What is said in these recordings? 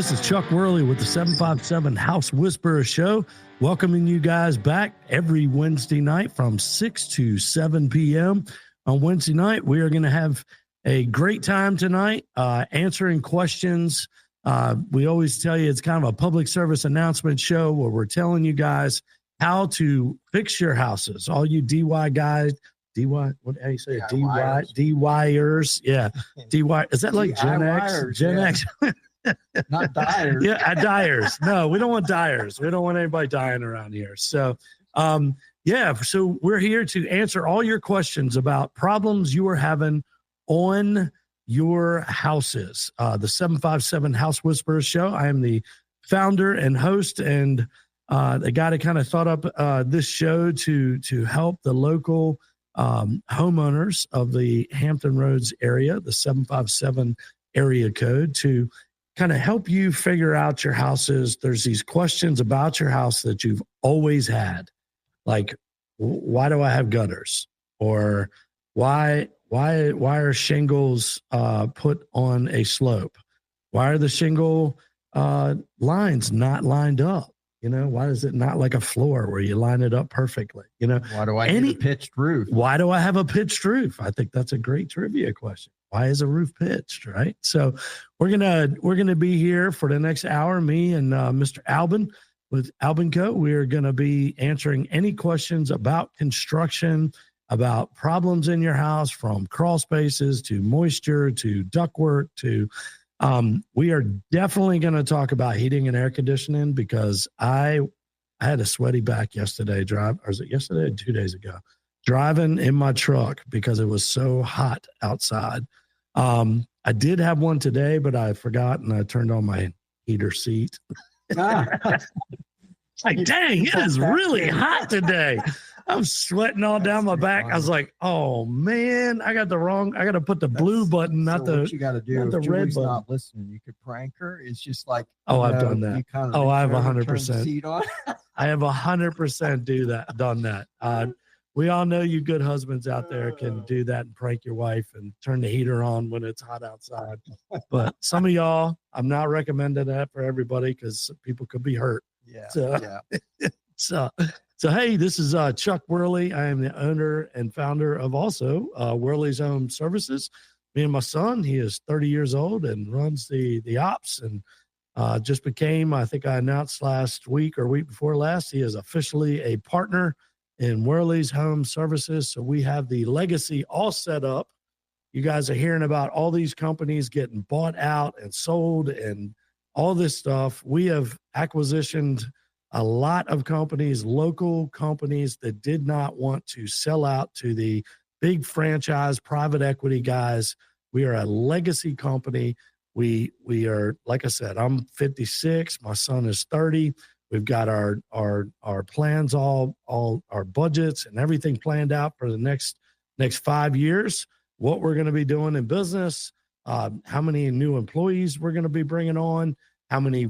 This is Chuck Worley with the 757 House Whisperer Show, welcoming you guys back every Wednesday night from 6 to 7 p.m. On Wednesday night, we are going to have a great time tonight answering questions. We always tell you it's kind of a public service announcement show where we're telling you guys how to fix your houses. All you DIY guys, DIY, what do you say? DIYers. Yeah. DIY. Is that like Gen X? Gen X. Not dyers. Yeah, dyers. No, we don't want dyers. We don't want anybody dying around here. So, so we're here to answer all your questions about problems you are having on your houses. The 757 House Whisperers Show. I am the founder and host, and the guy that kind of thought up this show to help the local homeowners of the Hampton Roads area, the 757 area code, to kind of help you figure out your houses. There's these questions about your house that you've always had, like, why do I have gutters? Or why are shingles put on a slope? Why are the shingle lines not lined up? You know, why is it not like a floor where you line it up perfectly? You know, why do I have a pitched roof? Why do I have a pitched roof? I think that's a great trivia question. Why is a roof pitched, right? So we're gonna be here for the next hour. Me and Mr. Albin with Albin Co. We're gonna be answering any questions about construction, about problems in your house, from crawl spaces to moisture to ductwork to. We are definitely going to talk about heating and air conditioning, because I had a sweaty back yesterday. Or was it yesterday or 2 days ago? Driving in my truck because it was so hot outside. I did have one today, but I forgot and I turned on my heater seat. It's like, dang, it is really hot today. I'm sweating all down my back. I was like, oh man, I got to put the blue button, not the what you got to do. the if red Julie's button. not listening, you could prank her. It's just like, I've done that. I have 100%. I have 100% done that. We all know you good husbands out there can do that and prank your wife and turn the heater on when it's hot outside. But some of y'all, I'm not recommending that for everybody, because people could be hurt. Yeah. So hey, this is Chuck Worley. I am the owner and founder of also Worley's Home Services. Me and my son, he is 30 years old and runs the ops, and just became, I think I announced last week or week before last, he is officially a partner in Worley's Home Services. So we have the legacy all set up. You guys are hearing about all these companies getting bought out and sold and all this stuff. We have acquisitioned a lot of companies, local companies that did not want to sell out to the big franchise private equity guys. We are a legacy company. We are, like I said, I'm 56. My son is 30. We've got our plans, all our budgets and everything planned out for the next 5 years. What we're going to be doing in business, how many new employees we're going to be bringing on, how many.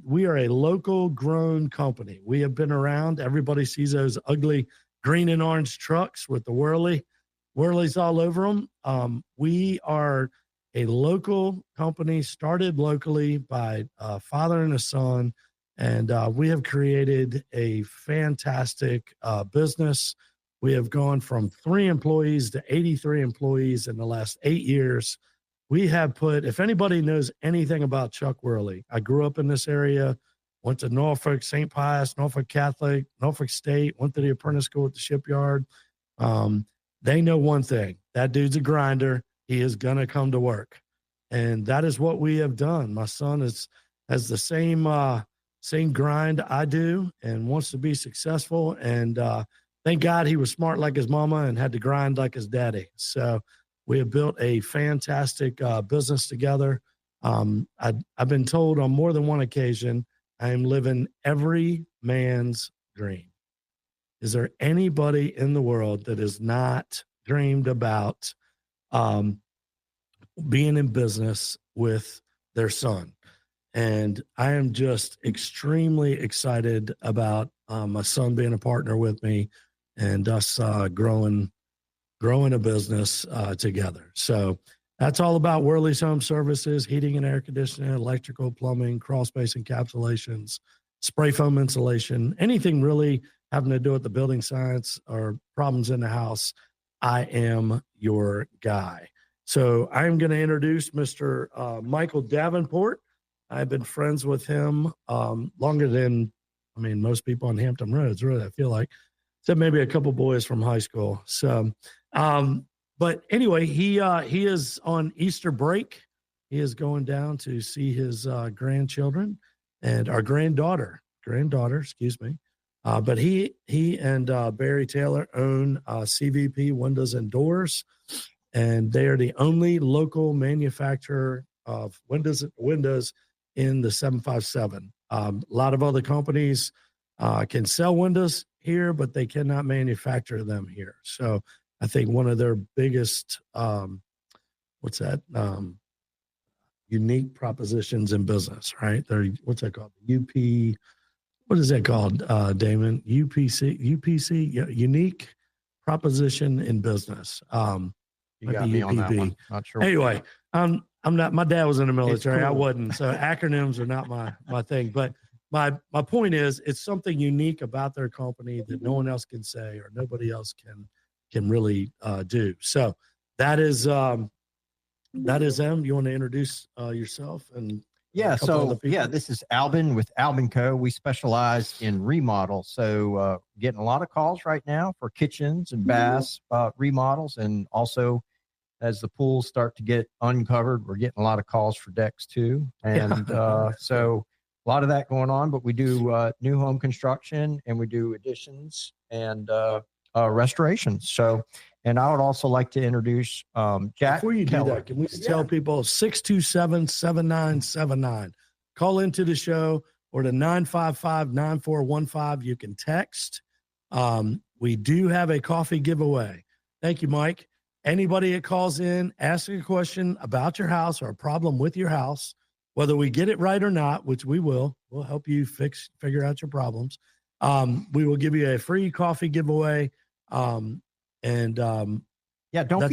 We are a local grown company. We have been around. Everybody sees those ugly green and orange trucks with the Worleys all over them. We are a local company, started locally by a father and a son, and we have created a fantastic business. We have gone from 3 employees to 83 employees in the last 8 years. We have put, if anybody knows anything about Chuck Worley, I grew up in this area, went to Norfolk, St. Pius, Norfolk Catholic, Norfolk State, went to the apprentice school at the shipyard. They know one thing: that dude's a grinder. He is going to come to work. And that is what we have done. My son has the same grind I do and wants to be successful. And thank God he was smart like his mama and had to grind like his daddy. So we have built a fantastic business together. I've been told on more than one occasion, I am living every man's dream. Is there anybody in the world that has not dreamed about being in business with their son? And I am just extremely excited about my son being a partner with me and us growing a business together. So That's all about Worley's Home Services, heating and air conditioning, electrical, plumbing, crawl space encapsulations, spray foam insulation, anything really having to do with the building science or problems in the house. I am your guy. So I'm going to introduce Mr. Michael Davenport. I've been friends with him longer than, most people on Hampton Roads, really, I feel like, except maybe a couple boys from high school. So, but anyway, he is on Easter break. He is going down to see his grandchildren and our granddaughter, excuse me. But he and Barry Taylor own CVP Windows and Doors, and they are the only local manufacturer of windows in the 757. A lot of other companies can sell windows here, but they cannot manufacture them here. So I think one of their biggest, unique propositions in business, right? They're, what's that called? What is that called, Damon? UPC, unique proposition in business. You got me on that one. Not sure. Anyway, I'm not, my dad was in the military. Cool. I wasn't. So acronyms are not my thing, but my point is it's something unique about their company that no one else can say, or nobody else can really do. So that is them. You want to introduce yourself and this is Albin with Albin Co. We specialize in remodels. So getting a lot of calls right now for kitchens and baths remodels, and also as the pools start to get uncovered, we're getting a lot of calls for decks too. And so a lot of that going on, but we do new home construction, and we do additions and restorations. So, and I would also like to introduce Jack. Before you Keller. do that, can we tell people 627-7979? Call into the show, or to 955-9415. You can text. We do have a coffee giveaway. Thank you, Mike. Anybody that calls in, asking a question about your house or a problem with your house, whether we get it right or not, which we will, we'll help you figure out your problems. We will give you a free coffee giveaway. Don't be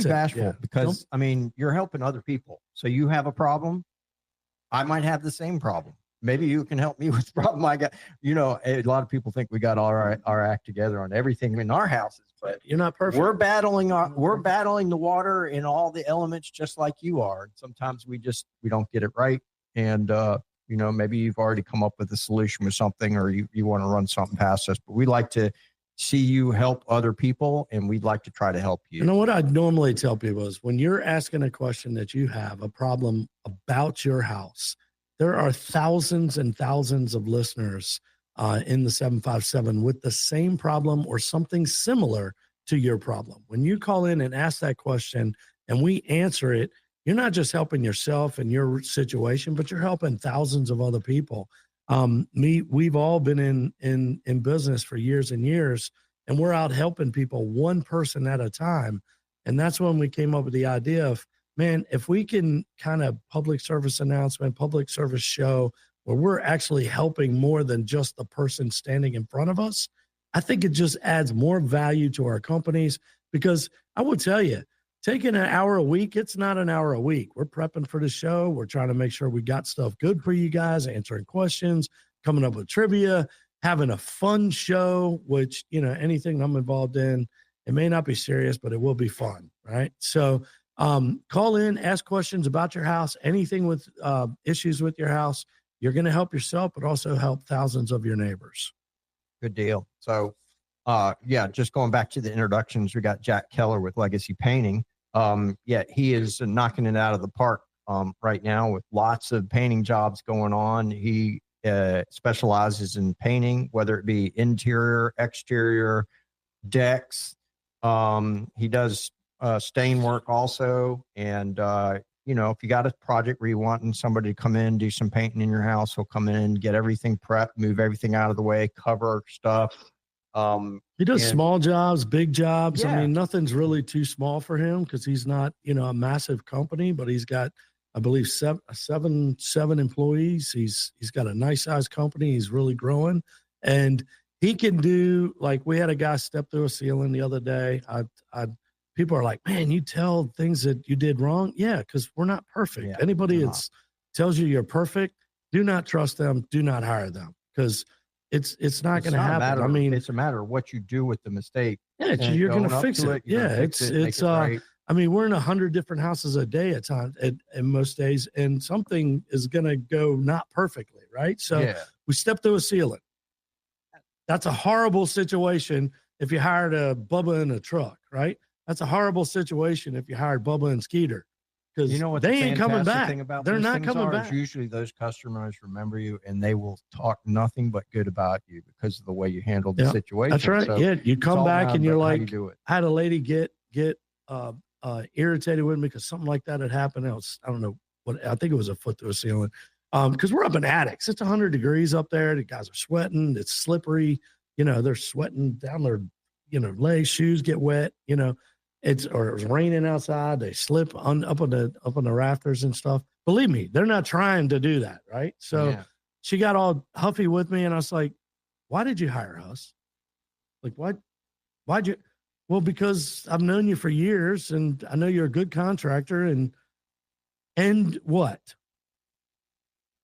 bashful, because you're helping other people. So you have a problem, I might have the same problem. Maybe you can help me with the problem I got. A lot of people think we got our act together on everything in our houses, but you're not perfect. We're battling the water and all the elements just like you are. Sometimes we don't get it right. And maybe you've already come up with a solution with something, or you want to run something past us, but we like to see you help other people, and we'd like to try to help you. You know what I normally tell people is, when you're asking a question that you have a problem about your house, there are thousands and thousands of listeners in the 757 with the same problem or something similar to your problem. When you call in and ask that question and we answer it, you're not just helping yourself and your situation, but you're helping thousands of other people. We've all been in business for years and years, and we're out helping people one person at a time. And that's when we came up with the idea of, man, if we can kind of public service announcement, public service show where we're actually helping more than just the person standing in front of us, I think it just adds more value to our companies. Because I will tell you, taking an hour a week, it's not an hour a week. We're prepping for the show. We're trying to make sure we got stuff good for you guys, answering questions, coming up with trivia, having a fun show, which, anything I'm involved in, it may not be serious, but it will be fun, right? So call in, ask questions about your house, anything with issues with your house. You're going to help yourself, but also help thousands of your neighbors. Good deal. So, just going back to the introductions, we got Jack Keller with Legacy Painting. He is knocking it out of the park right now with lots of painting jobs going on. He specializes in painting, whether it be interior, exterior, decks. He does stain work also. And, if you got a project where you want somebody to come in, do some painting in your house, he'll come in, get everything prepped, move everything out of the way, cover stuff. He does small jobs, big jobs. Yeah. Nothing's really too small for him, because he's not, a massive company, but he's got, I believe, seven employees. He's got a nice sized company. He's really growing, and he can do, like, we had a guy step through a ceiling the other day. I people are like, man, you tell things that you did wrong. Yeah, because we're not perfect. Yeah, Anybody we're that tells you you're perfect, do not trust them. Do not hire them because it's not going to happen. I mean, it's a matter of what you do with the mistake. yeah, you're going to fix it. You're Yeah, gonna fix it, it's make it right. I mean, we're in 100 different houses a day at times, and most days, and something is going to go not perfectly, right? So Yeah. we step through a ceiling. That's a horrible situation if you hired a Bubba in a truck, right? That's a horrible situation if you hired Bubba and Skeeter, because You know what they the ain't coming fantastic back. thing about They're those not things coming are is back. usually those customers remember you and they will talk nothing but good about you because of the way you handled the Yeah, situation. That's right. So yeah, you come all back about and you're how you like, do it. I had a lady get irritated with me because something like that had happened. I don't know what, I think it was a foot through a ceiling. Because we're up in attics. It's 100 degrees up there. The guys are sweating. It's slippery. You know, they're sweating down their, legs, shoes get wet, or it was raining outside. They slip up on the rafters and stuff. Believe me, they're not trying to do that. Right. So she got all huffy with me and I was like, why did you hire us? Like, why'd you? Well, because I've known you for years and I know you're a good contractor and what?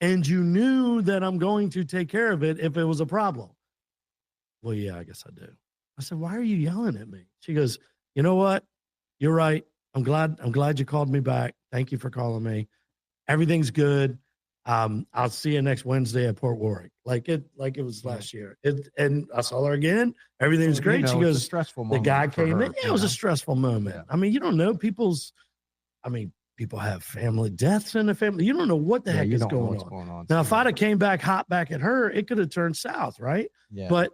And you knew that I'm going to take care of it if it was a problem. Well, yeah, I guess I do. I said, why are you yelling at me? She goes, you know what? You're right. I'm glad you called me back. Thank you for calling me. Everything's good. I'll see you next Wednesday at Port Warwick. Like it was last year. And I saw her again. Everything's great. She goes, it's a stressful the moment guy for came her, in. Yeah, it was a stressful moment. Yeah. I mean, you don't know people have family deaths in the family. You don't know what the heck is going on. Now, if I'd have came back hot back at her, it could have turned south, right? Yeah. But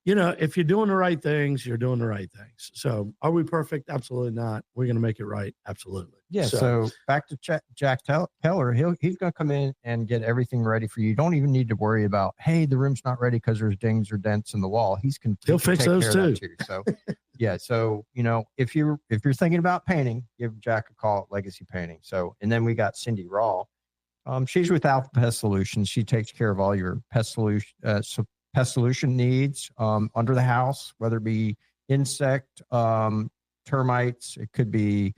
if you're doing the right things, you're doing the right things. So are we perfect? Absolutely not. We're going to make it right. Absolutely. Yeah. So back to Jack Keller, he's going to come in and get everything ready for you. You don't even need to worry about, hey, the room's not ready because there's dings or dents in the wall. He'll fix those too. So yeah. So, if you're thinking about painting, give Jack a call at Legacy Painting. So, and then we got Cindy Raw. She's with Alpha Pest Solutions. She takes care of all your pest solution needs under the house, whether it be insect, termites, it could be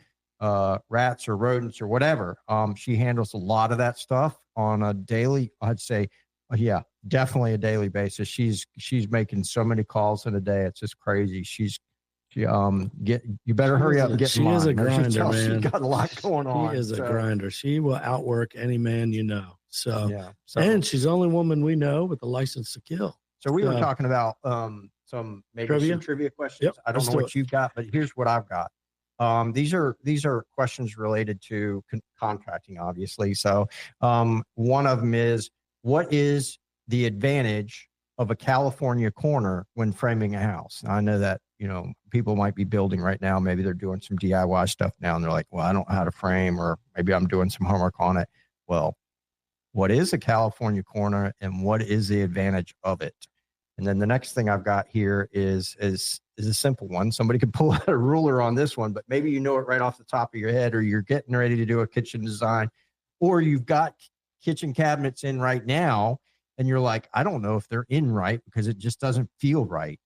rats or rodents or whatever. She handles a lot of that stuff on a daily, I'd say, definitely a daily basis. She's making so many calls in a day. It's just crazy. You better hurry up and get in line. She is a grinder, man. She's got a lot going on. She is a grinder. She will outwork any man you know. So, yeah. And she's the only woman we know with a license to kill. So we were talking about some trivia questions. Yep, I don't know what you've got, but here's what I've got. These are questions related to contracting, obviously. So one of them is, what is the advantage of a California corner when framing a house? Now, I know that, people might be building right now. Maybe they're doing some DIY stuff now and they're like, well, I don't know how to frame, or maybe I'm doing some homework on it. Well, what is a California corner and what is the advantage of it? And then the next thing I've got here is a simple one. Somebody could pull out a ruler on this one, but maybe you know it right off the top of your head, or you're getting ready to do a kitchen design, or you've got kitchen cabinets in right now and you're like, I don't know if they're in right because it just doesn't feel right.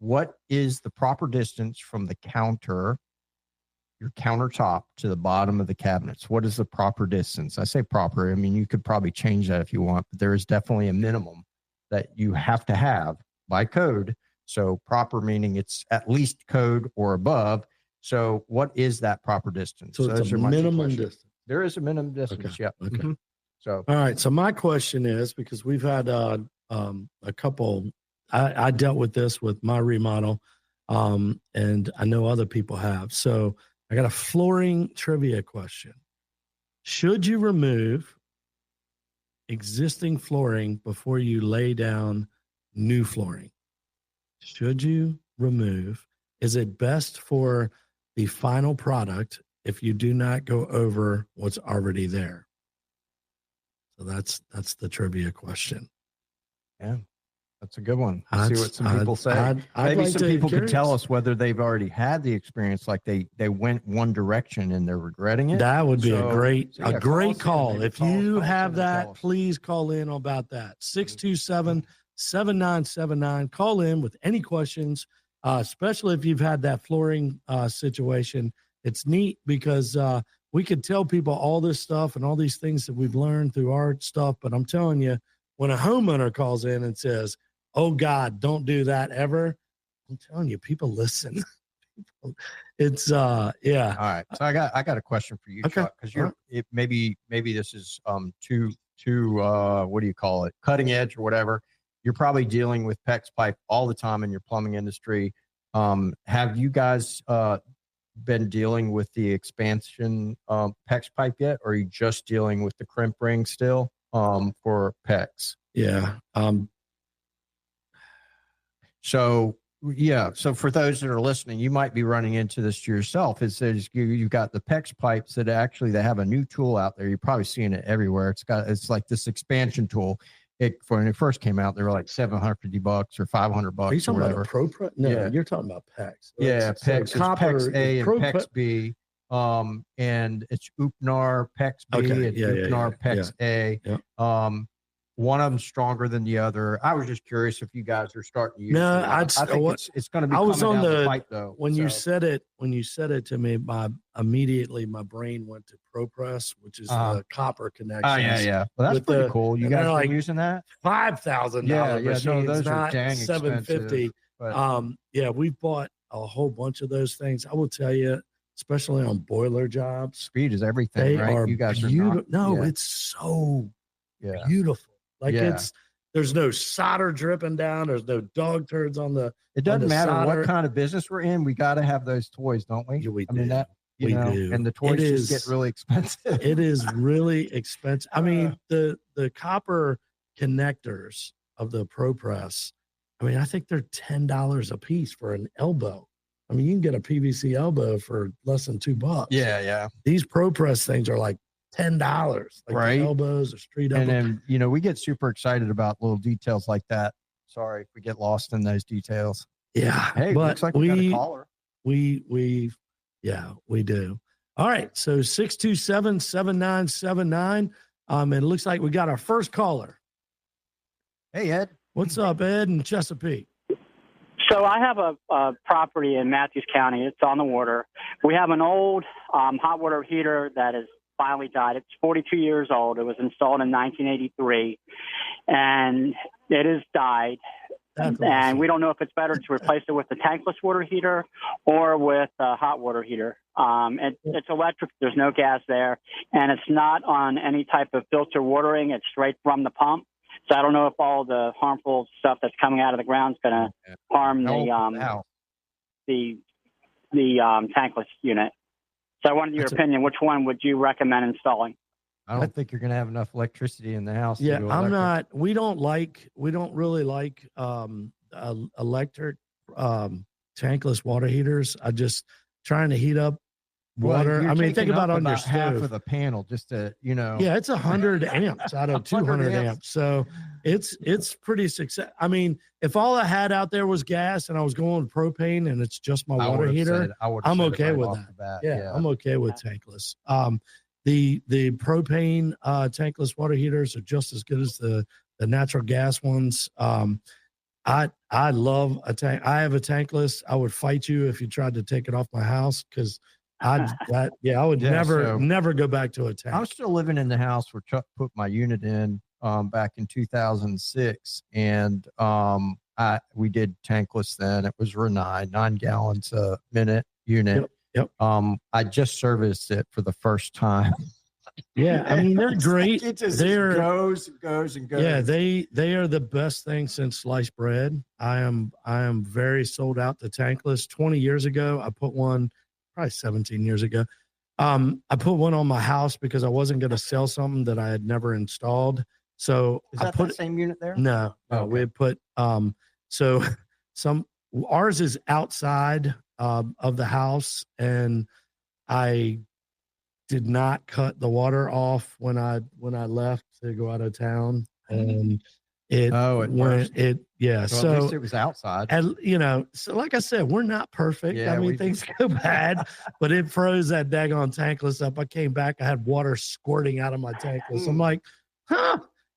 What is the proper distance from the counter, your countertop, to the bottom of the cabinets? What is the proper distance? I say proper. I mean, you could probably change that if you want, but there is definitely a minimum that you have to have by code. So proper meaning it's at least code or above. So what is that proper distance? So it's a minimum distance. There is a minimum distance. Okay. Yeah. Okay. Mm-hmm. So, all right. So my question is, because we've had a couple, I dealt with this with my remodel, and I know other people have. So I got a flooring trivia question. Should you remove existing flooring before you lay down new flooring? Should you remove? Is it best for the final product if you do not go over what's already there? So that's the trivia question. Yeah, that's a good one. Let's see what some people say. I'd Maybe like some people could curious. tell us whether they've already had the experience, like they went one direction and they're regretting it. That would be a great call. Maybe If you have and that, please call in about that. 627-7979. Call in with any questions. especially if you've had that flooring situation. It's neat because we could tell people all this stuff and all these things that we've learned through our stuff. But I'm telling you, when a homeowner calls in and says, "Oh God, don't do that ever," I'm telling you, people listen. It's yeah. All right. So I got a question for you, Okay. Chuck, because maybe this is too what do you call it? Cutting edge or whatever. You're probably dealing with PEX pipe all the time in your plumbing industry. Have you guys been dealing with the expansion PEX pipe yet, or are you just dealing with the crimp ring still for PEX? Yeah. So for those that are listening, you might be running into this to yourself. It says you've got the PEX pipes that actually they have a new tool out there. You're probably seeing it everywhere. It's like this expansion tool. When it first came out, they were like $750 or $500. Are you talking or whatever. about a Pro? No, Yeah. You're talking about PEX. Yeah, PEX. So copper PEX A is and PEX B. And it's UPNAR PEX B Okay, and yeah, UPNAR PEX A. Yeah. One of them stronger than the other. I was just curious if you guys are starting to use No, it. I think it's going to be I was coming on down the the pipe though. when you said it to me, immediately my brain went to ProPress, which is the copper connection. Oh yeah. Well, that's pretty cool. You guys are like using that? $5,000 machines, no, those are not dang $750. But Yeah, we've bought a whole bunch of those things. I will tell you, especially on boiler jobs, speed is everything, they right? are You guys beautiful. are not. It's so Yeah. beautiful. Like there's no solder dripping down. There's no dog turds on the. It doesn't matter solder. what kind of business we're in. We got to have those toys, don't we? Yeah, we I mean do. that. You we know, do. And the toys just get really expensive. It is really expensive. I mean, the copper connectors of the ProPress, I mean, I think they're $10 a piece for an elbow. I mean, you can get a PVC elbow for less than $2. Yeah. These ProPress things are like $10. Like right. elbows or street elbows. And then, we get super excited about little details like that. Sorry if we get lost in those details. Yeah. Hey, but looks like we got a caller. We do. All right. So 627-7979. It looks like we got our first caller. Hey, Ed. What's up, Ed in Chesapeake? So I have a property in Matthews County. It's on the water. We have an old hot water heater that has finally died. It's 42 years old. It was installed in 1983, and it has died. And we don't know if it's better to replace it with the tankless water heater or with a hot water heater. It's electric. There's no gas there, and it's not on any type of filter watering. It's straight from the pump. So I don't know if all the harmful stuff that's coming out of the ground is going to harm the tankless unit. So I wanted your opinion. Which one would you recommend installing? I don't think you're going to have enough electricity in the house. Yeah, I'm not. We don't really like electric tankless water heaters. I just trying to heat up water. Well, I mean, think about on your stove. Half of the panel, just to Yeah, it's 100 amps out of 200 amps. So it's pretty success. I mean, if all I had out there was gas and I was going with propane and it's just my water heater, I'm okay with that. Yeah, I'm okay with tankless. The propane tankless water heaters are just as good as the natural gas ones. I love a tank. I have a tankless. I would fight you if you tried to take it off my house because I would never go back to a tank. I was still living in the house where Chuck put my unit in back in 2006, and we did tankless then. It was Renai, 9 gallons a minute unit. Yep. I just serviced it for the first time. Yeah, I mean they're great. It just goes and goes. Yeah, they are the best thing since sliced bread. I am very sold out to tankless. 20 years ago, I put one. Probably 17 years ago. I put one on my house because I wasn't going to sell something that I had never installed. So is that the same unit there? No, okay. We put ours is outside of the house, and I did not cut the water off when I left to go out of town, and so at least it was outside. And so like I said, we're not perfect. Yeah, I mean, things go bad, but it froze that daggone tankless up. I came back, I had water squirting out of my tankless. I'm like,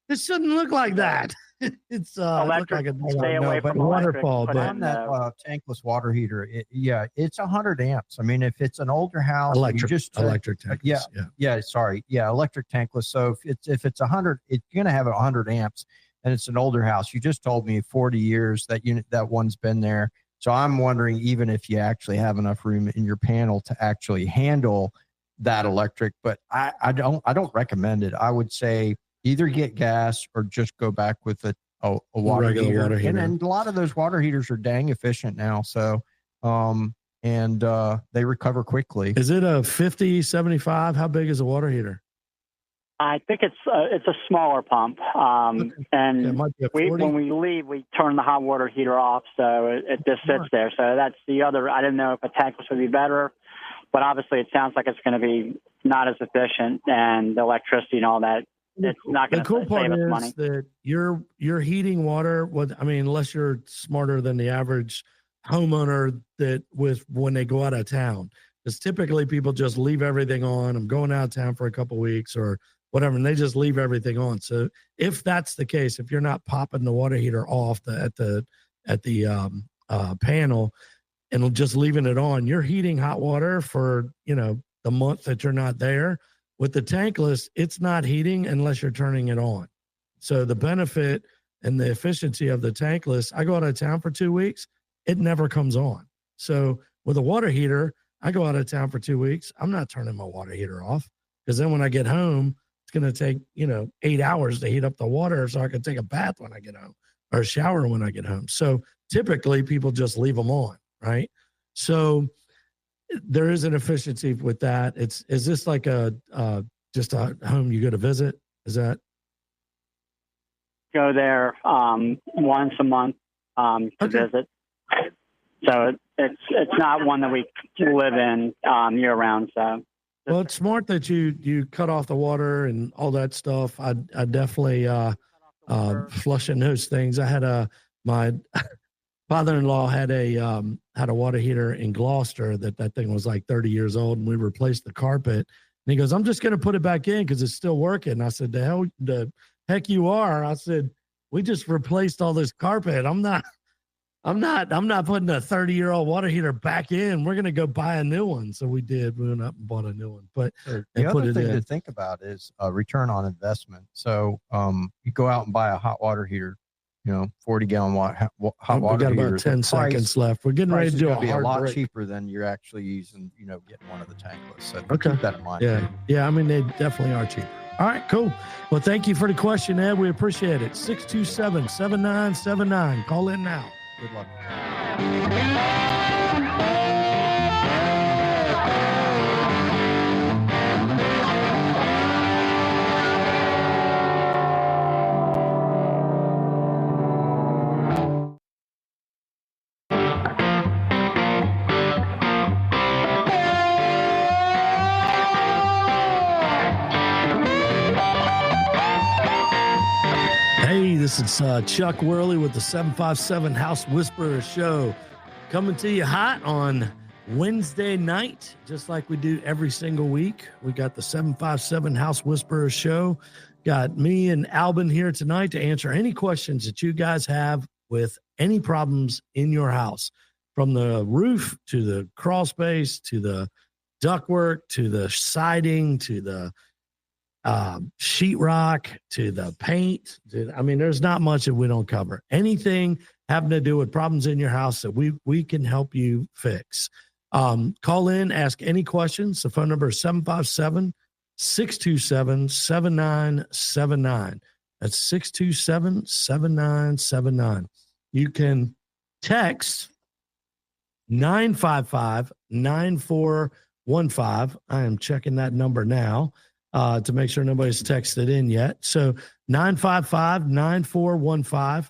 this shouldn't look like that. It's it looked Electric, like a stay no, away but from electric. waterfall, Put but on in, that tankless water heater, it's 100 amps. I mean, if it's an older house, you electric, just electric tankless. yeah, Yeah. yeah, sorry, yeah, electric tankless. So if it's 100, it's gonna have 100 amps, and it's an older house. You just told me 40 years that that one's been there. So I'm wondering, even if you actually have enough room in your panel to actually handle that electric, but I don't recommend it. I would say either get gas or just go back with a water Regular heater. water heater. And a lot of those water heaters are dang efficient now. So, they recover quickly. Is it a 50, 75? How big is a water heater? I think it's a smaller pump, Okay. and Yeah, it might be a 40. when we leave, we turn the hot water heater off, so it just sits there. So that's the other. I didn't know if a tankless would be better, but obviously it sounds like it's going to be not as efficient, and the electricity and all that. It's not going The to cool part save us is money. that you're heating water. I mean, unless you're smarter than the average homeowner when they go out of town, because typically people just leave everything on. I'm going out of town for a couple of weeks or whatever, and they just leave everything on. So if that's the case, if you're not popping the water heater off at the panel and just leaving it on, you're heating hot water for the month that you're not there. With the tankless, it's not heating unless you're turning it on. So the benefit and the efficiency of the tankless, I go out of town for 2 weeks, it never comes on. So with a water heater, I go out of town for 2 weeks, I'm not turning my water heater off, because then when I get home, it's going to take 8 hours to heat up the water so I can take a bath when I get home or shower when I get home. So typically people just leave them on, right? So there is an efficiency with that. Is this like just a home you go to visit? Is that? Go there once a month to visit. So it's not one that we live in year round. So. Well, it's smart that you cut off the water and all that stuff. I definitely flushing those things. I had my father-in-law had a water heater in Gloucester that thing was like 30 years old, and we replaced the carpet. And he goes, "I'm just going to put it back in because it's still working." I said, "The heck you are!" I said, "We just replaced all this carpet. I'm not putting a 30-year-old water heater back in. We're going to go buy a new one." So we did. We went up and bought a new one. But the other thing to think about is return on investment. So you go out and buy a hot water heater, 40-gallon hot water heater. We got about 10 seconds left. We're getting ready to do a lot break. cheaper than you're actually using, getting one of the tankless. So okay. Keep that in mind. Yeah. I mean, they definitely are cheaper. All right, cool. Well, thank you for the question, Ed. We appreciate it. 627-7979. Call in now. Good luck. This is Chuck Worley with the 757 House Whisperer Show, coming to you hot on Wednesday night, just like we do every single week. We got the 757 House Whisperer Show. Got me and Albin here tonight to answer any questions that you guys have with any problems in your house, from the roof to the crawl space to the ductwork to the siding to the sheetrock to the paint. I mean, there's not much that we don't cover. Anything having to do with problems in your house that we can help you fix. Call in, ask any questions. The phone number is 757-627-7979. That's 627-7979. You can text 955-9415. I am checking that number now to make sure nobody's texted in yet. So 955-9415.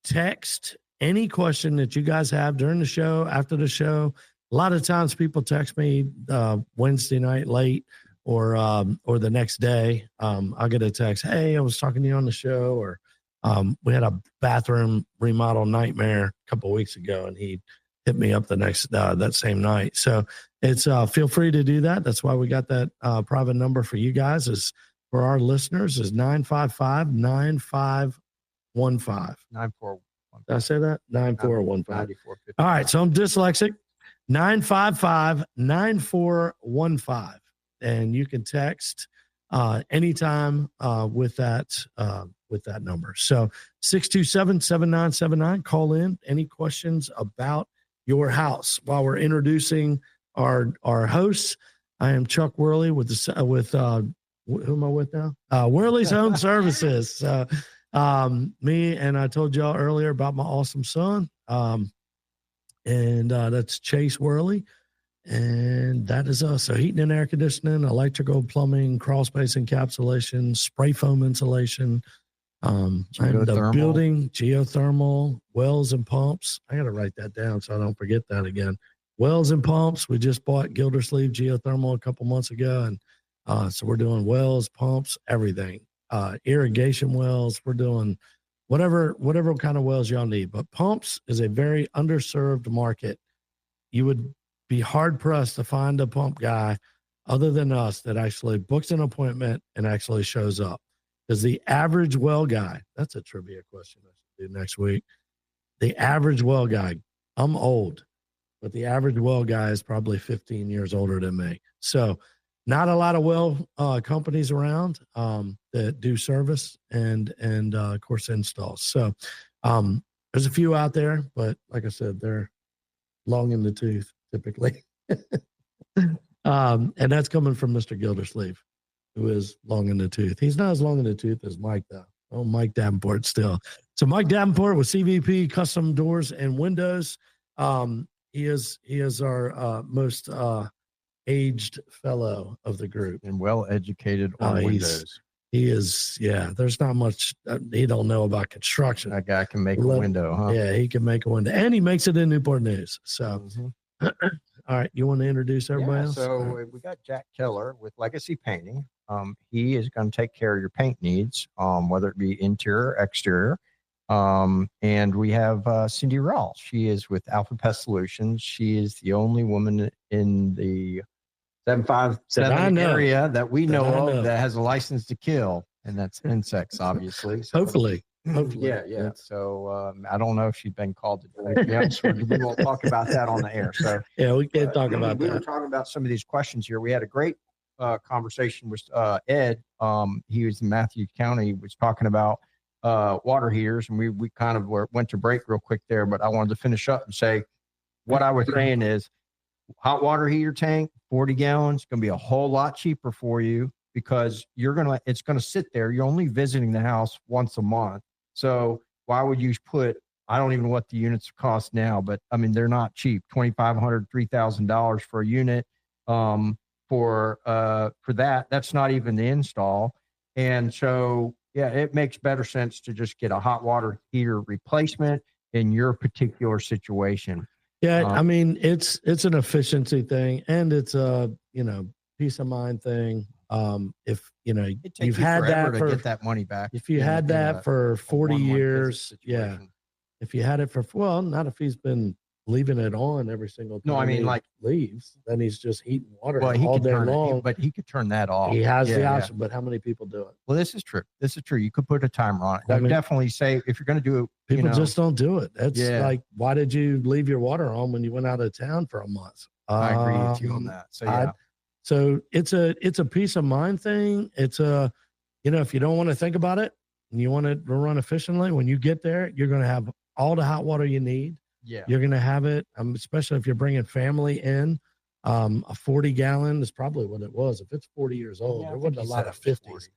Text any question that you guys have during the show, after the show. A lot of times people text me Wednesday night late or the next day. I'll get a text, "Hey, I was talking to you on the show," or we had a bathroom remodel nightmare a couple of weeks ago, and he hit me up the next that same night. So it's feel free to do that. That's why we got that private number for you guys. Is for our listeners is 955-9515. 941. Did I say that? 9415. 9450. All right. So I'm dyslexic. 955-9415. And you can text anytime with that number. So 627-7979. Call in. Any questions about your house? While we're introducing our hosts, I am Chuck Worley with who am I with now? Worley's Home Services. Me, and I told y'all earlier about my awesome son. And that's Chase Worley. And that is us. So heating and air conditioning, electrical, plumbing, crawl space encapsulation, spray foam insulation, and the building, geothermal, wells and pumps. I got to write that down so I don't forget that again. Wells and pumps. We just bought Gildersleeve geothermal a couple months ago. And so we're doing wells, pumps, everything. Irrigation wells. We're doing whatever kind of wells y'all need. But pumps is a very underserved market. You would be hard pressed to find a pump guy other than us that actually books an appointment and actually shows up. Because the average well guy, that's a trivia question I should do next week. The average well guy, I'm old, but the average well guy is probably 15 years older than me. So not a lot of well companies around that do service and of course installs. So there's a few out there, but like I said, they're long in the tooth typically. And that's coming from Mr. Gildersleeve, who is long in the tooth. He's not as long in the tooth as Mike though. Oh, Mike Davenport still. So Mike Davenport with CVP Custom Doors and Windows. He is our most aged fellow of the group And well educated on windows. He is, yeah. There's not much he don't know about construction. That guy can make a window, huh? Yeah, he can make a window, and he makes it in Newport News. So, all right, you want to introduce everybody else? So we got Jack Keller with Legacy Painting. He is going to take care of your paint needs, whether it be interior, exterior. And we have Cindy Rawls. She is with Alpha Pest Solutions. She is the only woman in the 757 area that we know of that has a license to kill, and that's insects, obviously. So, Hopefully. Yeah. So I don't know if she's been called to do anything else. We won't talk about that on the air. So yeah, we can't talk about we that. were talking about some of these questions here. We had a great conversation with Ed. He was in Matthews County, was talking about water heaters, and we kind of went to break real quick there, but I wanted to finish up and say what I was saying is hot water heater tank, 40 gallons, going to be a whole lot cheaper for you because it's going to sit there. You're only visiting the house once a month. So why would you I don't even know what the units cost now, but I mean, they're not cheap. $2,500, $3,000 for a unit. For that, that's not even the install. And so, yeah, it makes better sense to just get a hot water heater replacement in your particular situation. Yeah, I mean, it's an efficiency thing, and it's a peace of mind thing. If you've had that to get that money back. If you had that for 40 years, yeah. If you had it for not if he's been leaving it on every single time. No, I mean, like leaves, then he's just heating water he all could day turn long. but he could turn that off. He has the option, but how many people do it? Well, this is true. You could put a timer on it. I would definitely say if you're going to do it, people just don't do it. That's like, why did you leave your water on when you went out of town for a month? I agree with you on that. So yeah. So it's a peace of mind thing. It's if you don't want to think about it and you want it to run efficiently, when you get there, you're going to have all the hot water you need. Yeah. You're going to have it, especially if you're bringing family in. A 40 gallon is probably what it was. If it's 40 years old, there wasn't a lot of 50s.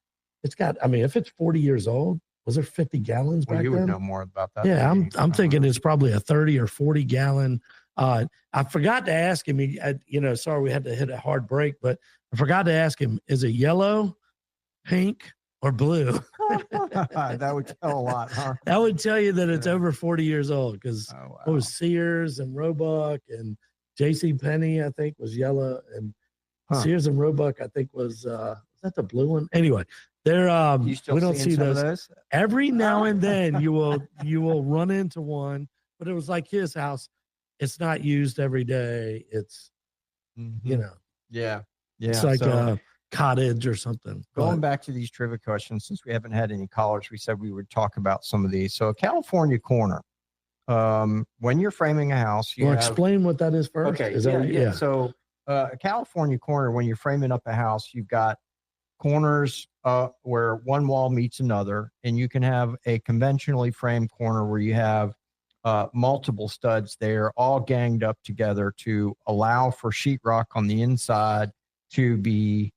If it's 40 years old, was there 50 gallons back then? You would know more about that. Yeah, I'm thinking it's probably a 30 or 40 gallon. I forgot to ask him, sorry, we had to hit a hard break, but I forgot to ask him, is it yellow, pink, or blue? That would tell a lot, huh? That would tell you that it's over 40 years old because it was Sears and Roebuck and J.C. Penney, I think, was yellow, and Sears and Roebuck, I think, was that the blue one? Anyway, they're we don't see those. Every now and then you will run into one, but it was like his house. It's not used every day. It's Yeah. It's like cottage or something. Going But back to these trivia questions, since we haven't had any callers, we said we would talk about some of these. So a California corner, when you're framing a house, you well, have, explain what that is first. okay, Is that what yeah. So a California corner, when you're framing up a house, you've got corners where one wall meets another, and you can have a conventionally framed corner where you have multiple studs there, all ganged up together to allow for sheetrock on the inside to be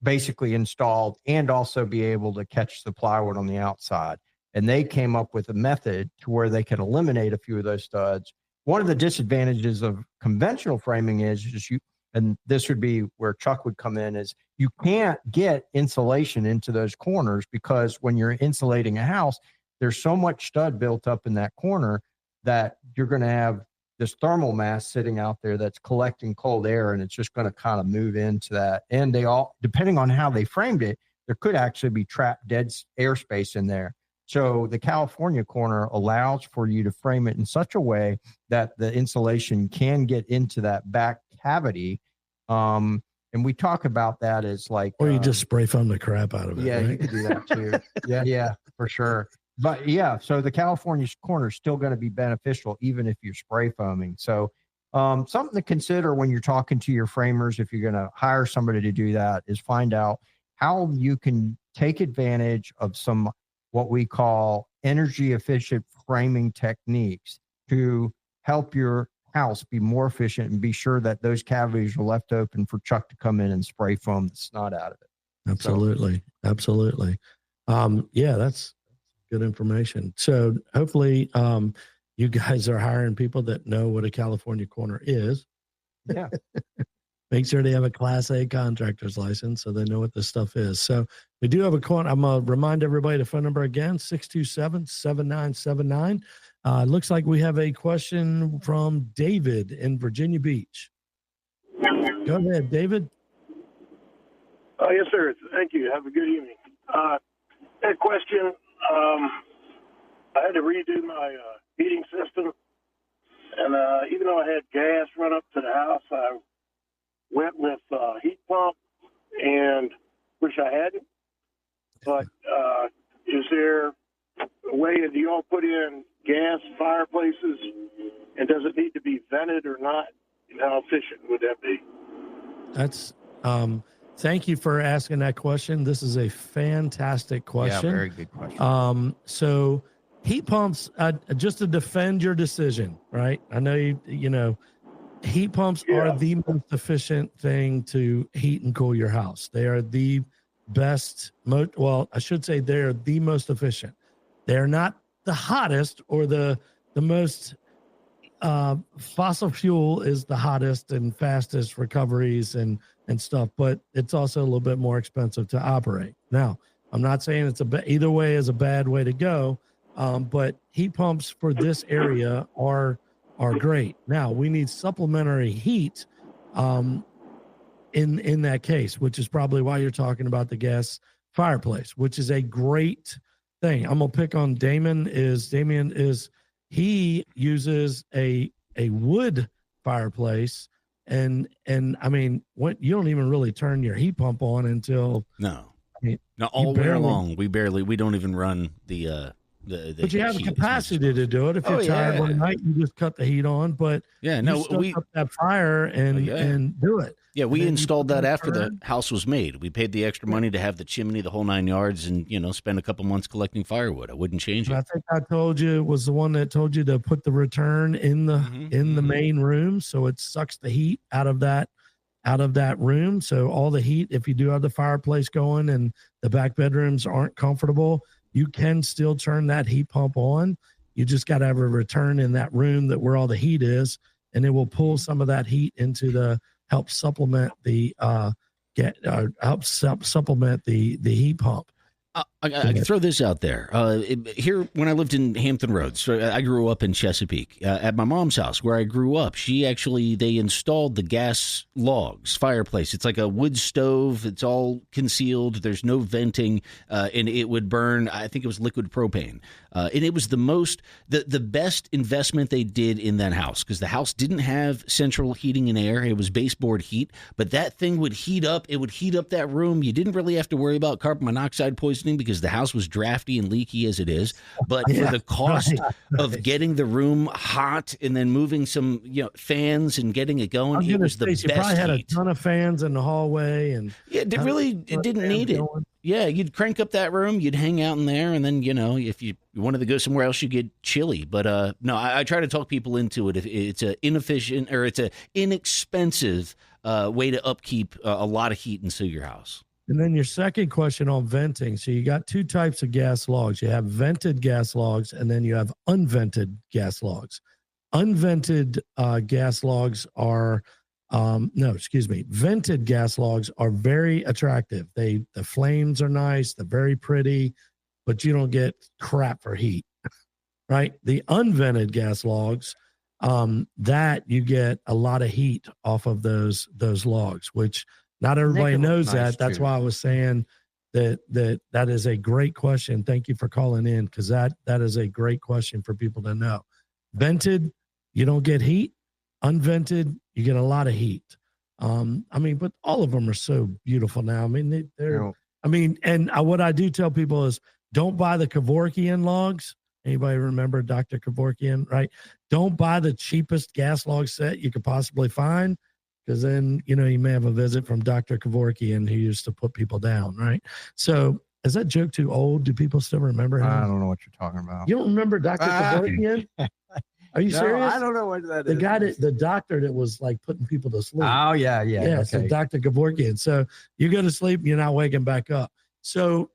basically installed and also be able to catch the plywood on the outside. And they came up with a method to where they can eliminate a few of those studs. One of the disadvantages of conventional framing is you, and this would be where Chuck would come in, is you can't get insulation into those corners because when you're insulating a house, there's so much stud built up in that corner that you're going to have this thermal mass sitting out there that's collecting cold air, and it's just going to kind of move into that. And they all, depending on how they framed it, there could actually be trapped dead airspace in there. So the California corner allows for you to frame it in such a way that the insulation can get into that back cavity. And we talk about that as like, or you just spray foam the crap out of it. yeah, right? you could do that too. yeah, for sure. But yeah, so the California corner is still going to be beneficial even if you're spray foaming. So something to consider when you're talking to your framers, if you're going to hire somebody to do that, is find out how you can take advantage of some what we call energy efficient framing techniques to help your house be more efficient and be sure that those cavities are left open for Chuck to come in and spray foam the snot out of it. Absolutely. Absolutely. Yeah, that's good information. So hopefully you guys are hiring people that know what a California corner is. Yeah. Make sure they have a Class A contractor's license so they know what this stuff is. So we do have a corner. I'm going to remind everybody the phone number again, 627-7979. Looks like we have a question from David in Virginia Beach. Go ahead, David. Yes, sir. Thank you. Have a good evening. That question, I had to redo my heating system, and even though I had gas run up to the house, I went with heat pump, and wish I hadn't. But is there a way, do you all put in gas fireplaces, and does it need to be vented or not? And how efficient would that be? That's thank you for asking that question. This is a fantastic question. Yeah, very good question. So heat pumps, just to defend your decision, right? I know you know, heat pumps are the most efficient thing to heat and cool your house. They are the best, well, I should say they're the most efficient. They're not the hottest or the most fossil fuel is the hottest and fastest recoveries and stuff, but it's also a little bit more expensive to operate. Now, I'm not saying it's either way is a bad way to go, but heat pumps for this area are great. Now we need supplementary heat in that case, which is probably why you're talking about the gas fireplace, which is a great thing. I'm gonna pick on Damien. He uses a wood fireplace, and I mean, you don't even really turn your heat pump on until all winter long. We don't even run the but you have the capacity to do it. If you're tired one night, you just cut the heat on. But we up that fire and do it. Yeah, we installed that after the house was made. We paid the extra money to have the chimney, the whole 9 yards, and spend a couple months collecting firewood. I wouldn't change it. I think I told you, it was the one that told you to put the return in the main room, so it sucks the heat out of that room. So all the heat, if you do have the fireplace going and the back bedrooms aren't comfortable, you can still turn that heat pump on. You just got to have a return in that room where all the heat is, and it will pull some of that heat into help supplement the heat pump. I can throw this out there. Here, when I lived in Hampton Roads, so I grew up in Chesapeake. At my mom's house, where I grew up, they installed the gas logs fireplace. It's like a wood stove. It's all concealed. There's no venting, and it would burn. I think it was liquid propane, and it was the best investment they did in that house, because the house didn't have central heating and air. It was baseboard heat, but that thing would heat up. It would heat up that room. You didn't really have to worry about carbon monoxide poisoning because the house was drafty and leaky as it is. But for the cost of getting the room hot and then moving some fans and getting it going, it was the best. You probably had heat. a ton of fans in the hallway, and it didn't need it. Yeah, you'd crank up that room, you'd hang out in there, and then if you wanted to go somewhere else, you get chilly. But no, I try to talk people into it. If it's an inefficient or it's an inexpensive way to upkeep a lot of heat inside your house. And then your second question on venting. So you got two types of gas logs. You have vented gas logs, and then you have unvented gas logs. Unvented gas logs are, vented gas logs are very attractive. The flames are nice, they're very pretty, but you don't get crap for heat, right? The unvented gas logs, that you get a lot of heat off of those logs, which not everybody knows nice that. That's why I was saying that is a great question. Thank you for calling in, because that is a great question for people to know. Vented, you don't get heat. Unvented, you get a lot of heat. But all of them are so beautiful now. What I do tell people is, don't buy the Kevorkian logs. Anybody remember Dr. Kevorkian, right? Don't buy the cheapest gas log set you could possibly find, because then, you may have a visit from Dr. Kevorkian, who used to put people down, right? So is that joke too old? Do people still remember him? I don't know what you're talking about. You don't remember Dr. Kevorkian? Are you serious? I don't know what that is. The doctor that was like putting people to sleep. Oh, yeah. Yeah, okay. So Dr. Kevorkian. So you go to sleep, you're not waking back up. So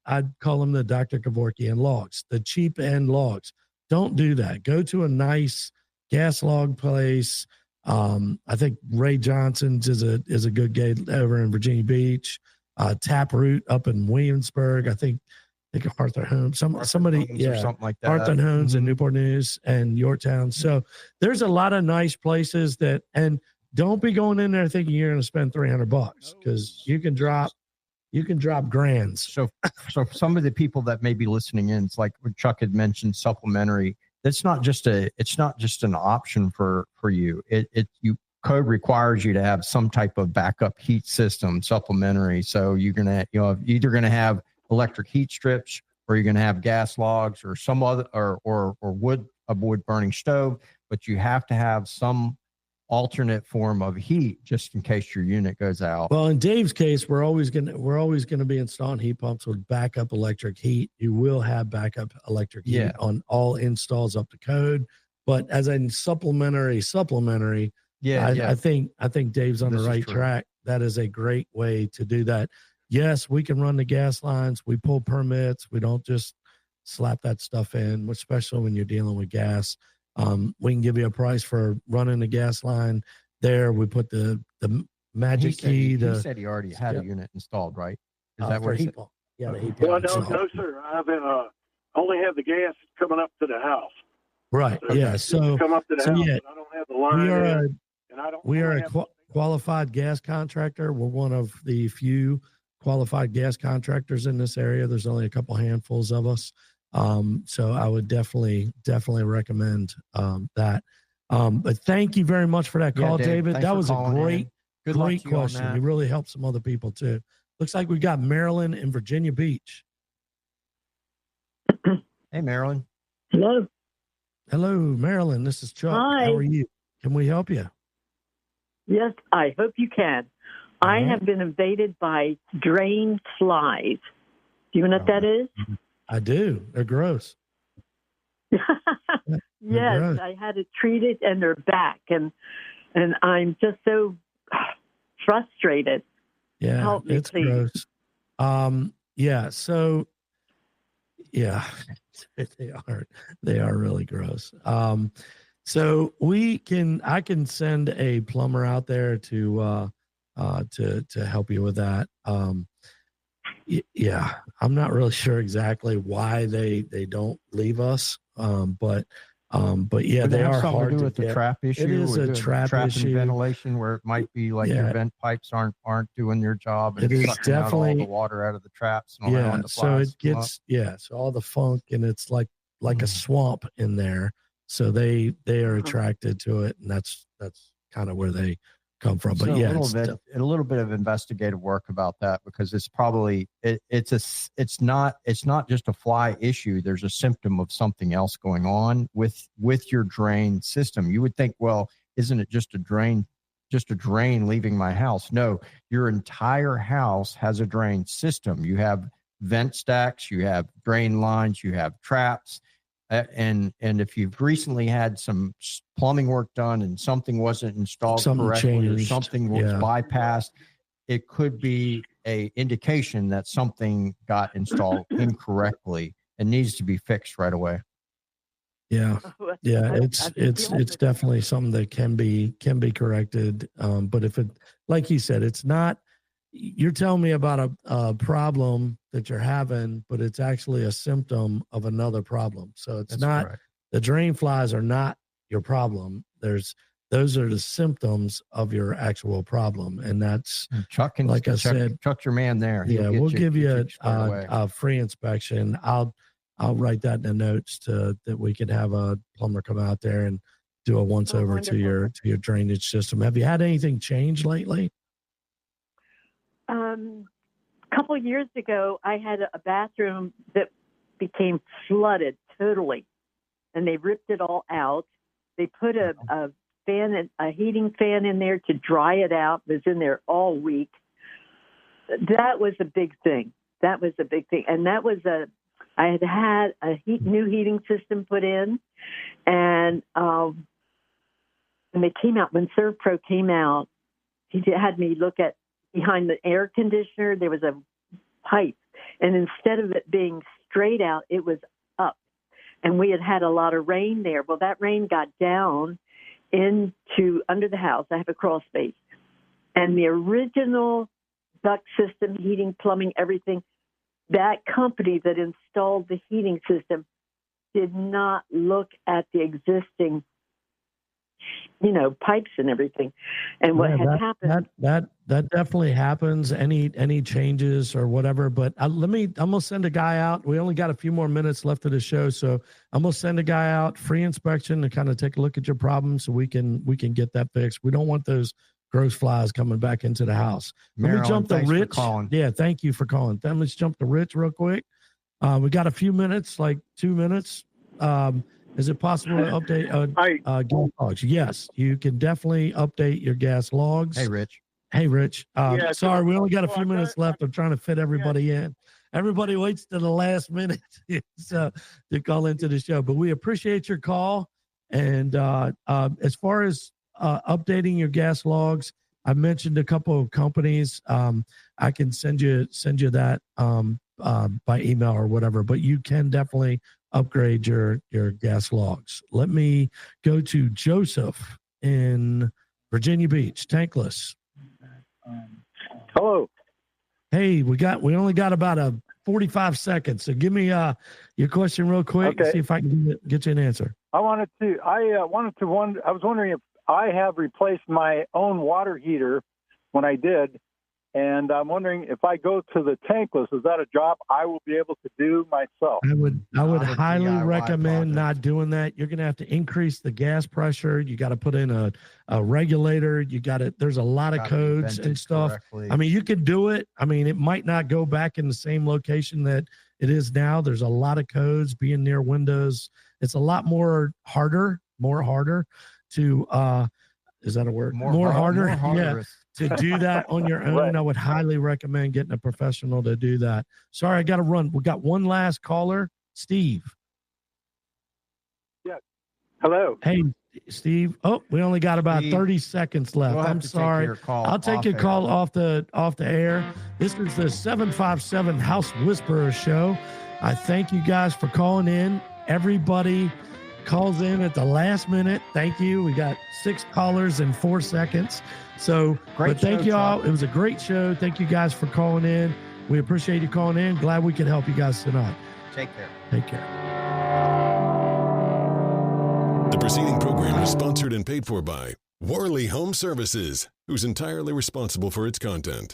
I'd call them the Dr. Kevorkian logs, the cheap end logs. Don't do that. Go to a nice gas log place. I think Ray Johnson's is a good guy over in Virginia Beach. Taproot up in Williamsburg. I think Arthur Holmes, somebody, or something like that. Arthur Holmes in Newport News and Yorktown. So there's a lot of nice places and don't be going in there thinking you're going to spend $300, because you can drop grands. So some of the people that may be listening in, it's like what Chuck had mentioned, supplementary. It's not just an option for you. Code requires you to have some type of backup heat system supplementary. So you're either gonna have electric heat strips, or you're gonna have gas logs, or some other or wood burning stove, but you have to have some alternate form of heat just in case your unit goes out. Well, in Dave's case, we're always gonna be installing heat pumps with backup electric heat. You will have backup electric heat on all installs up to code. But as a supplementary, I think Dave's on the right track. That is a great way to do that. Yes, we can run the gas lines. We pull permits. We don't just slap that stuff in, especially when you're dealing with gas. We can give you a price for running the gas line there. We put the magic key. He said he already had a unit installed, right? Is that what he said? Yeah, the heat pump. pump. No, sir. I've been only have the gas coming up to the house. Right. Yeah. So come up to the house. Yeah, I don't have the line. We are a qualified gas contractor. We're one of the few qualified gas contractors in this area. There's only a couple handfuls of us. So I would definitely recommend that. But thank you very much for that call, David. That was a great question. You really helped some other people too. Looks like we got Marilyn in Virginia Beach. Hey, Marilyn. Hello. Hello, Marilyn. This is Chuck. Hi. How are you? Can we help you? Yes, I hope you can. I have been invaded by drain flies. Do you know what that is? I do. They're gross. Yes, gross. I had it treated and they're back, and I'm just so frustrated. Yeah, help me, it's please. gross. So they are really gross. So I can send a plumber out there to help you with that. Yeah, I'm not really sure exactly why they don't leave us. But yeah, Would they that have are something hard to do to with the get. trap issue? is or a the trap and issue. ventilation, where it might be like your Yeah. vent pipes aren't doing their job and It is sucking out all the definitely- water out of the traps and allowing Yeah, the so flies it to come up. gets so all the funk, and it's like a Mm. swamp in there. So they are Uh-huh. attracted to it, and that's kind of where they come from. But So yeah, a little bit of investigative work about that, because it's probably it's not just a fly issue. There's a symptom of something else going on with your drain system. You would think, well, isn't it just a drain leaving my house? No, your entire house has a drain system. You have vent stacks, you have drain lines, you have traps. And if you've recently had some plumbing work done and something wasn't installed Something correctly, or changed. something was Yeah. bypassed, it could be a indication that something got installed incorrectly and needs to be fixed right away. yeah. Yeah, I it's feel that- definitely something that can be corrected. But if it, like you said, it's not. You're telling me about a problem that you're having, but it's actually a symptom of another problem. So it's That's not correct. the drain flies are not your problem. Those are the symptoms of your actual problem, and that's And Chuck can, like I Chuck, said. Chuck's your man there. He'll Yeah, get we'll you- give you get squared away. a free inspection. I'll write that in the notes that we could have a plumber come out there and do a once over to your drainage system. Have you had anything change lately? A couple of years ago, I had a bathroom that became flooded totally, and they ripped it all out. They put a heating fan in there to dry it out. It was in there all week. That was a big thing. And that was I had a new heating system put in, and when they came out, when ServPro came out, he had me look at behind the air conditioner. There was a pipe, and instead of it being straight out, it was up. And we had a lot of rain there. Well, that rain got down into under the house. I have a crawl space, and the original duct system, heating, plumbing, everything, that company that installed the heating system did not look at the existing, pipes and everything. And what had happened. That definitely happens. Any changes or whatever. But I'm gonna send a guy out. We only got a few more minutes left of the show, so I'm gonna send a guy out, free inspection, to kind of take a look at your problem, so we can get that fixed. We don't want those gross flies coming back into the house. Marilyn, Let me jump to thanks for Rich. calling. Yeah, thank you for calling. Then let's jump to Rich real quick. We got a few minutes, like 2 minutes. Is it possible to update gas logs? Yes, you can definitely update your gas logs. Hey, Rich. Hey, Rich. Yeah, Sorry, we only got a few minutes left. I'm trying to fit everybody in. Everybody waits to the last minute to call into the show, but we appreciate your call. And as far as updating your gas logs, I mentioned a couple of companies. I can send you that by email or whatever, but you can definitely upgrade your gas logs. Let me go to Joseph in Virginia Beach, Tankless. Hello. Hey, we only got about 45 seconds. So give me your question real quick. Okay. See if I can get you an answer. I was wondering if I have replaced my own water heater when I did, and I'm wondering if I go to the Tankless, is that a job I will be able to do myself? I would Not a highly DIY recommend project. not doing that. You're going to have to increase the gas pressure. You got to put in a regulator. There's a lot of Gotta be codes vented and stuff. correctly. I mean, you could do it. I mean, it might not go back in the same location that it is now. There's a lot of codes being near windows. It's a lot harder to, is that a word? Harder. Yeah. To do that on your own. Right. I would highly recommend getting a professional to do that. Sorry, I got to run. We got one last caller, Steve. Hello. Hey, Steve. Oh, we only got about Steve, 30 seconds left. We'll have I'm to take sorry. your call I'll take off your air. call off the air. This is the 757 House Whisperer Show. I thank you guys for calling in. Everybody calls in at the last minute. Thank you. We got 6 callers in 4 seconds. So, Great but thank show, you all. Chuck. It was a great show. Thank you guys for calling in. We appreciate you calling in. Glad we could help you guys tonight. Take care. Take care. The preceding program is sponsored and paid for by Worley Home Services, who's entirely responsible for its content.